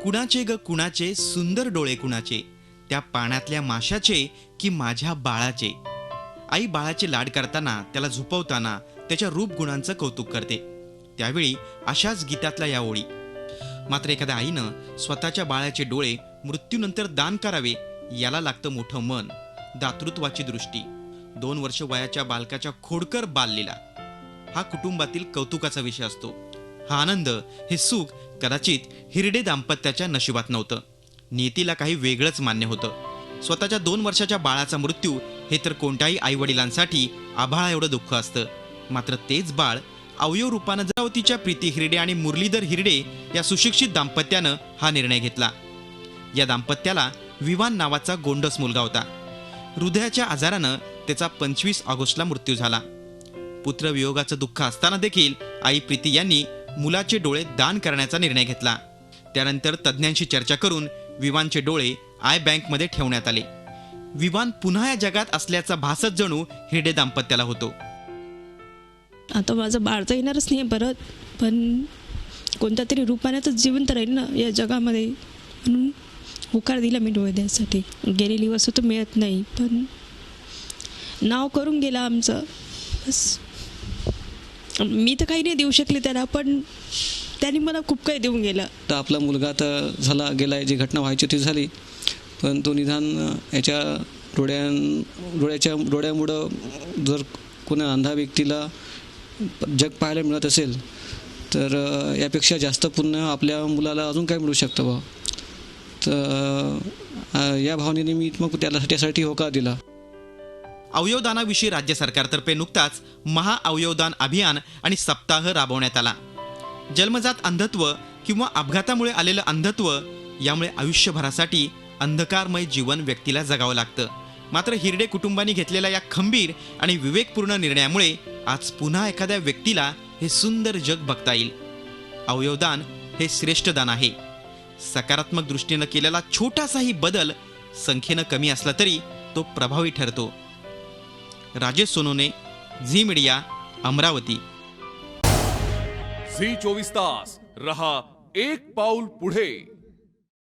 कुणाचे ग कुणाचे सुंदर डोळे कुणाचे, त्या पाण्यातल्या माशाचे की माझ्या बाळाचे. आई बाळाचे लाड करताना, त्याला झोपवताना त्याच्या रूप गुणांचं कौतुक करते. त्यावेळी अशाच गीतातल्या या ओळी. मात्र एखाद्या आईनं स्वतःच्या बाळाचे डोळे मृत्यूनंतर दान करावे, याला लागतं मोठं मन, दातृत्वाची दृष्टी. 2 वर्ष वयाच्या बालकाच्या खोडकर बाललीला हा कुटुंबातील कौतुकाचा विषय असतो. हा आनंद, हे सुख कदाचित हिरडे दाम्पत्याच्या नशिबात नव्हतं. नियतीला काही वेगळंच मान्य होतं. स्वतःच्या 2 वर्षाच्या बाळाचा मृत्यू हे तर कोणत्याही आईवडिलांसाठी आभाळा एवढं दुःख असतं. मात्र तेच बाळ अवयव रूपानं जरावतीच्या प्रीती हिरडे आणि मुरलीधर हिरडे या सुशिक्षित दाम्पत्यानं हा निर्णय घेतला. या दाम्पत्याला विवान नावाचा गोंडस मुलगा होता. हृदयाच्या आजारानं त्याचा 25 ऑगस्टला मृत्यू झाला. पुत्रवियोगाचं दुःख असताना देखील आई प्रीती यांनी मुलाचे डोळे दान करण्याचा निर्णय घेतला. त्यानंतर तज्ज्ञांशी चर्चा करून विवानचे डोळे आय बँकमध्ये ठेवण्यात आले. विवान पुन्हा या जगात असल्याचा भासच जणू हिरडे दाम्पत्याला होतो. आता माझं बाळ तर येणारच नाही परत, पण कोणत्या तरी रूपाने तर जिवंत राहील ना या जगामध्ये, म्हणून होकार दिला मी डोळे द्यायसाठी. गेलेली वस्तू तर मिळत नाही, पण नाव करून गेला आमचं. बस मी तर काही नाही देऊ शकले त्याला, पण त्यांनी मला खूप काही देऊन गेलं. तर आपला मुलगा तर झाला गेला आहे, जी घटना व्हायची ती झाली, पण तो निदान याच्या डोळ्यामुळं जर कोणा अंधा व्यक्तीला जग पाहायला मिळत असेल तर यापेक्षा जास्त पुन्हा आपल्या मुलाला अजून काय मिळू शकतं बा. तर या भावनेने मी मग त्यासाठी होकार दिला. अवयवदानाविषयी राज्य सरकारतर्फे नुकताच महाअवयवदान अभियान आणि सप्ताह राबवण्यात आला. जन्मजात अंधत्व किंवा अपघातामुळे आलेलं अंधत्व यामुळे आयुष्यभरासाठी अंधकारमय जीवन व्यक्तीला जगावं लागतं. मात्र हिरडे कुटुंबांनी घेतलेल्या या खंबीर आणि विवेकपूर्ण निर्णयामुळे आज पुन्हा एखाद्या व्यक्तीला हे सुंदर जग बघता येईल. अवयवदान हे श्रेष्ठ दान आहे. सकारात्मक दृष्टीनं केलेला छोटासाही बदल संख्येनं कमी असला तरी तो प्रभावी ठरतो. Rajesh Sonone, Zee Media, Amravati. Zee 24 तास रहा एक पाऊल पुढे.